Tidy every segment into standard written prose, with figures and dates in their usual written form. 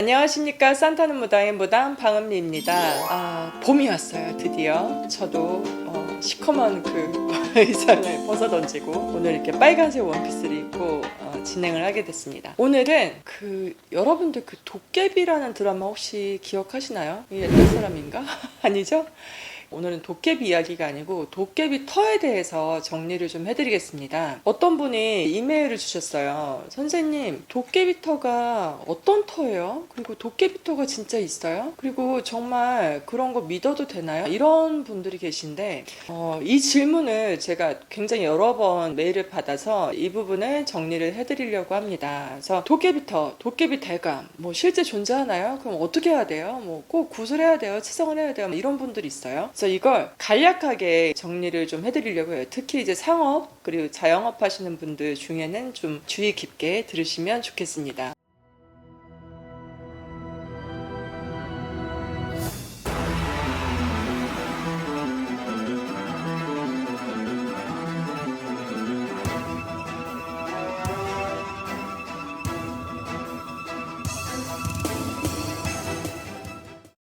안녕하십니까. 산타는 무당의 무당 방은미입니다. 봄이 왔어요. 드디어 저도 시커먼 그 의상을 벗어던지고 오늘 이렇게 빨간색 원피스를 입고 진행을 하게 됐습니다. 오늘은 여러분들 도깨비라는 드라마 혹시 기억하시나요? 이게 옛날 사람인가? 아니죠? 오늘은 도깨비 이야기가 아니고 도깨비 터에 대해서 정리를 좀 해드리겠습니다. 어떤 분이 이메일을 주셨어요. 선생님, 도깨비 터가 어떤 터예요? 그리고 도깨비 터가 진짜 있어요? 그리고 정말 그런 거 믿어도 되나요? 이런 분들이 계신데 이 질문을 제가 굉장히 여러 번 메일을 받아서 이 부분을 정리를 해드리려고 합니다. 그래서 도깨비 터, 도깨비 대감 실제 존재하나요? 그럼 어떻게 해야 돼요? 꼭 구슬해야 돼요? 치성을 해야 돼요? 이런 분들이 있어요. 그래서 이걸 간략하게 정리를 좀 해드리려고 해요. 특히 이제 상업 그리고 자영업 하시는 분들 중에는 좀 주의 깊게 들으시면 좋겠습니다.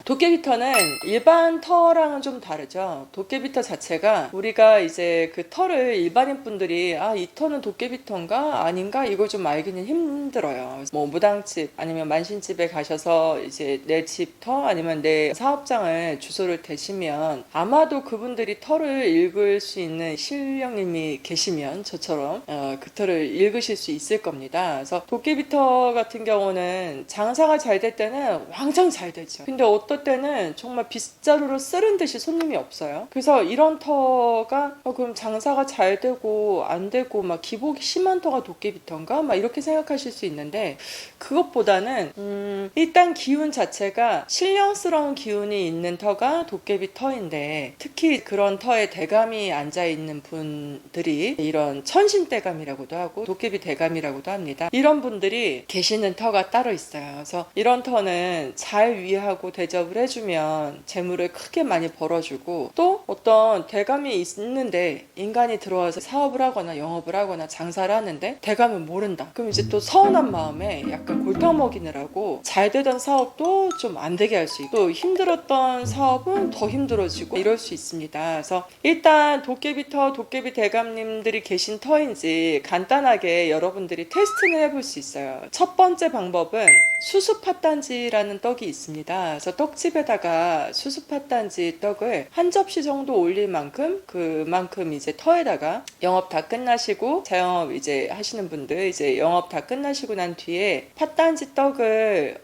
도깨비터는 일반 터랑은 좀 다르죠. 도깨비터 자체가 우리가 이제 그 터를 일반인 분들이 이 터는 도깨비터인가 아닌가 이걸 좀 알기는 힘들어요. 무당집 아니면 만신집에 가셔서 이제 내 집 터 아니면 내 사업장을 주소를 대시면 아마도 그분들이 터를 읽을 수 있는 신령님이 계시면 저처럼 그 터를 읽으실 수 있을 겁니다. 그래서 도깨비터 같은 경우는 장사가 잘 될 때는 왕창 잘 되죠. 근데 어떨 때는 정말 빗자루로 쓰른 듯이 손님이 없어요. 그래서 이런 터가 그럼 장사가 잘 되고 안 되고 기복이 심한 터가 도깨비터인가? 이렇게 생각하실 수 있는데 그것보다는 일단 기운 자체가 신령스러운 기운이 있는 터가 도깨비 터인데 특히 그런 터에 대감이 앉아있는 분들이 이런 천신대감이라고도 하고 도깨비 대감이라고도 합니다. 이런 분들이 계시는 터가 따로 있어요. 그래서 이런 터는 잘 위하고 대접을 해주면 재물을 크게 많이 벌어주고 또 어떤 대감이 있는데 인간이 들어와서 사업을 하거나 영업을 하거나 장사를 하는데 대감은 모른다. 그럼 이제 또 서운한 마음에 약간 골탕 먹이느라고 잘 되던 사업도 좀 안 되게 할 수 있고 또 힘들었던 사업은 더 힘들어지고 이럴 수 있습니다. 그래서 일단 도깨비터, 도깨비 대감님들이 계신 터인지 간단하게 여러분들이 테스트를 해볼 수 있어요. 첫 번째 방법은 수수팥단지라는 떡이 있습니다. 그래서 떡집에다가 수수팥단지 떡을 한 접시 정도 올릴 만큼 그만큼 이제 터에다가 영업 다 끝나시고 자영업 이제 하시는 분들 이제 영업 다 끝나시고 난 뒤에 팥단지 떡을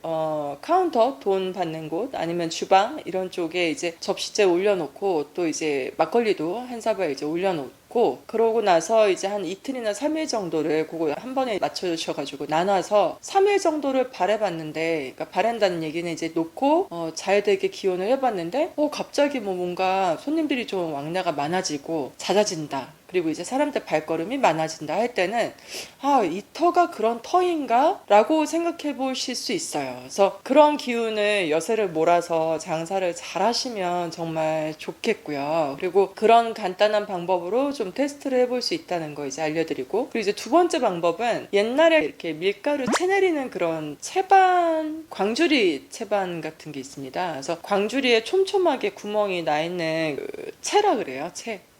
카운터 돈 받는 곳 아니면 주방 이런 쪽에 이제 접시째 올려놓고 또 이제 막걸리도 한 사발 이제 올려놓고 그러고 나서 이제 한 이틀이나 3일 정도를 그거 한 번에 맞춰주셔가지고 나눠서 3일 정도를 바래봤는데 그러니까 바란다는 얘기는 이제 놓고 잘 되게 기원을 해봤는데 갑자기 뭔가 손님들이 좀 왕래가 많아지고 잦아진다. 그리고 이제 사람들 발걸음이 많아진다 할 때는 이 터가 그런 터인가? 라고 생각해 보실 수 있어요. 그래서 그런 기운을 여세를 몰아서 장사를 잘 하시면 정말 좋겠고요. 그리고 그런 간단한 방법으로 좀 테스트를 해볼 수 있다는 거 이제 알려드리고 그리고 이제 두 번째 방법은 옛날에 이렇게 밀가루 채내리는 그런 채반, 광주리 채반 같은 게 있습니다. 그래서 광주리에 촘촘하게 구멍이 나 있는 채라 그래요.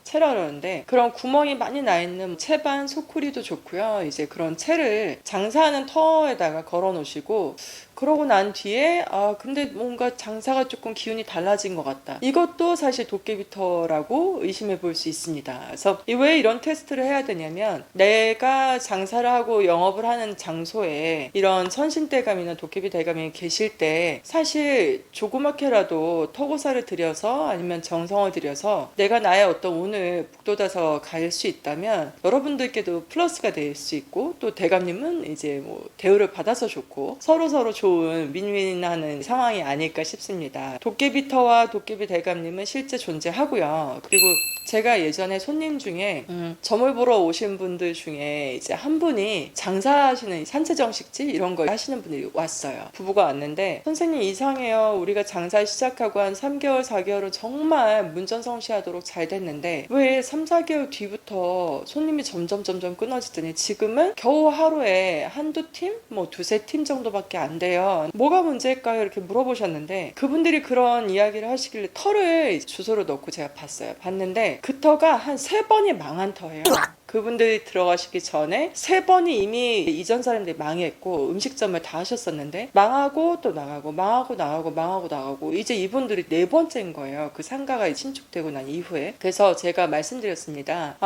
채라 그러는데 그런 구멍이 많이 나 있는 채반 소쿠리도 좋고요. 이제 그런 채를 장사하는 터에다가 걸어 놓으시고 그러고 난 뒤에 근데 뭔가 장사가 조금 기운이 달라진 것 같다. 이것도 사실 도깨비터라고 의심해 볼 수 있습니다. 그래서 왜 이런 테스트를 해야 되냐면 내가 장사를 하고 영업을 하는 장소에 이런 천신대감이나 도깨비 대감이 계실 때 사실 조그맣게라도 터고사를 들여서 아니면 정성을 들여서 내가 나의 어떤 운을 북돋아서 갈 수 있다면 여러분들께도 플러스가 될 수 있고 또 대감님은 이제 대우를 받아서 좋고 서로 좋은 윈윈하는 상황이 아닐까 싶습니다. 도깨비터와 도깨비 대감님은 실제 존재하고요. 그리고 제가 예전에 손님 중에 점을 보러 오신 분들 중에 이제 한 분이 장사하시는 산채정식집 이런 거 하시는 분들이 왔어요. 부부가 왔는데 선생님 이상해요. 우리가 장사 시작하고 한 3개월 4개월은 정말 문전성시하도록 잘 됐는데 왜 3, 4개월 뒤부터 손님이 점점 끊어지더니 지금은 겨우 하루에 한두 팀? 두세 팀 정도밖에 안 돼요. 하세요. 뭐가 문제일까요? 이렇게 물어보셨는데 그분들이 그런 이야기를 하시길래 털을 주소를 넣고 제가 봤어요. 봤는데 그 터가 한 3번이 망한 터예요. 그분들이 들어가시기 전에 3번이 이미 이전 사람들이 망했고 음식점을 다 하셨었는데 망하고 또 나가고 망하고 나가고 망하고 나가고 이제 이분들이 4번째인 거예요. 그 상가가 신축되고 난 이후에. 그래서 제가 말씀드렸습니다.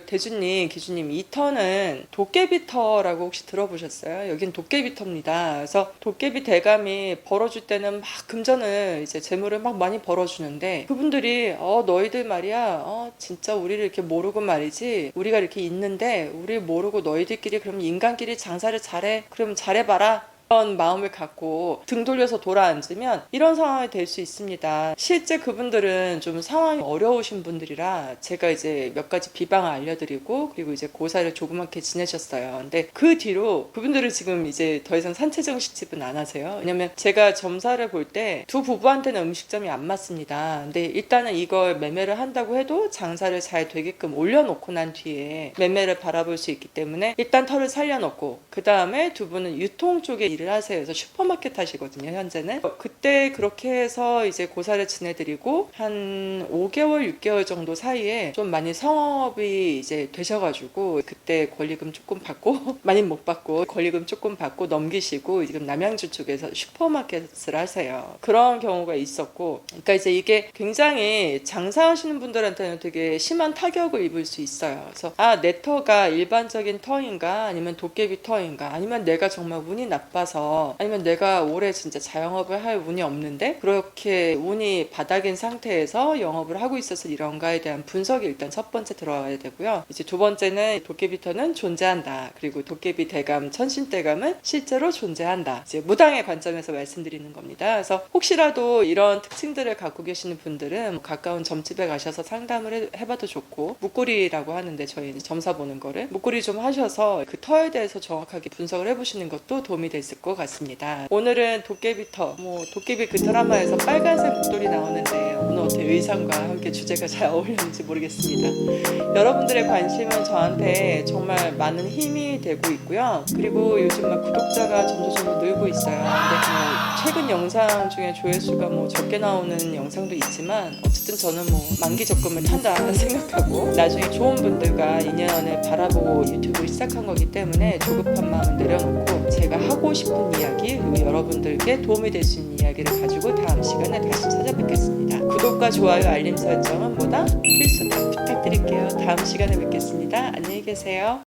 대주님, 기주님, 이 터는 도깨비 터라고 혹시 들어보셨어요? 여긴 도깨비 터입니다. 그래서 도깨비 대감이 벌어줄 때는 막 금전을 이제 재물을 막 많이 벌어주는데 그분들이 너희들 말이야 진짜 우리를 이렇게 모르고 말이지 우리가 이렇게 있는데 우리 모르고 너희들끼리 그럼 인간끼리 장사를 잘해? 그럼 잘해봐라. 그런 마음을 갖고 등 돌려서 돌아앉으면 이런 상황이 될 수 있습니다. 실제 그분들은 좀 상황이 어려우신 분들이라 제가 이제 몇 가지 비방을 알려드리고 그리고 이제 고사를 조그맣게 지내셨어요. 근데 그 뒤로 그분들은 지금 이제 더 이상 산채정식집은 안 하세요. 왜냐면 제가 점사를 볼 때 두 부부한테는 음식점이 안 맞습니다. 근데 일단은 이걸 매매를 한다고 해도 장사를 잘 되게끔 올려놓고 난 뒤에 매매를 바라볼 수 있기 때문에 일단 터를 살려놓고 그 다음에 두 분은 유통 쪽에 일을 하세요. 그래서 슈퍼마켓 하시거든요, 현재는. 그때 그렇게 해서 이제 고사를 지내드리고 한 5개월, 6개월 정도 사이에 좀 많이 성업이 이제 되셔가지고 그때 권리금 조금 받고 많이 못 받고 권리금 조금 받고 넘기시고 지금 남양주 쪽에서 슈퍼마켓을 하세요. 그런 경우가 있었고 그러니까 이제 이게 굉장히 장사하시는 분들한테는 되게 심한 타격을 입을 수 있어요. 그래서 내 터가 일반적인 터인가 아니면 도깨비 터인가 아니면 내가 정말 운이 나빠서 아니면 내가 올해 진짜 자영업을 할 운이 없는데 그렇게 운이 바닥인 상태에서 영업을 하고 있어서 이런가에 대한 분석이 일단 첫 번째 들어가야 되고요. 이제 두 번째는 도깨비터는 존재한다. 그리고 도깨비 대감, 천신대감은 실제로 존재한다. 이제 무당의 관점에서 말씀드리는 겁니다. 그래서 혹시라도 이런 특징들을 갖고 계시는 분들은 가까운 점집에 가셔서 상담을 해봐도 좋고 묵구리라고 하는데 저희 점사 보는 거를 묵구리 좀 하셔서 그 터에 대해서 정확하게 분석을 해보시는 것도 도움이 될 것 같습니다. 오늘은 도깨비터, 도깨비 그 드라마에서 빨간색 목도리 나오는데 오늘 어떻게 의상과 함께 주제가 잘 어울리는지 모르겠습니다. 여러분들의 관심은 저한테 정말 많은 힘이 되고 있고요. 그리고 요즘 막 구독자가 점점 늘고 있어요. 근데 최근 영상 중에 조회수가 적게 나오는 영상도 있지만 어쨌든 저는 만기 적금을 탄다 생각하고 나중에 좋은 분들과 인연을 바라보고 유튜브를 시작한 거기 때문에 조급한 마음을 내려놓고 제가 하고 싶은 이야기 그리고 여러분들께 도움이 될 수 있는 이야기를 가지고 다음 시간에 다시 찾아뵙겠습니다. 구독과 좋아요 알림 설정은 뭐다? 필수다 부탁드릴게요. 다음 시간에 뵙겠습니다. 안녕히 계세요.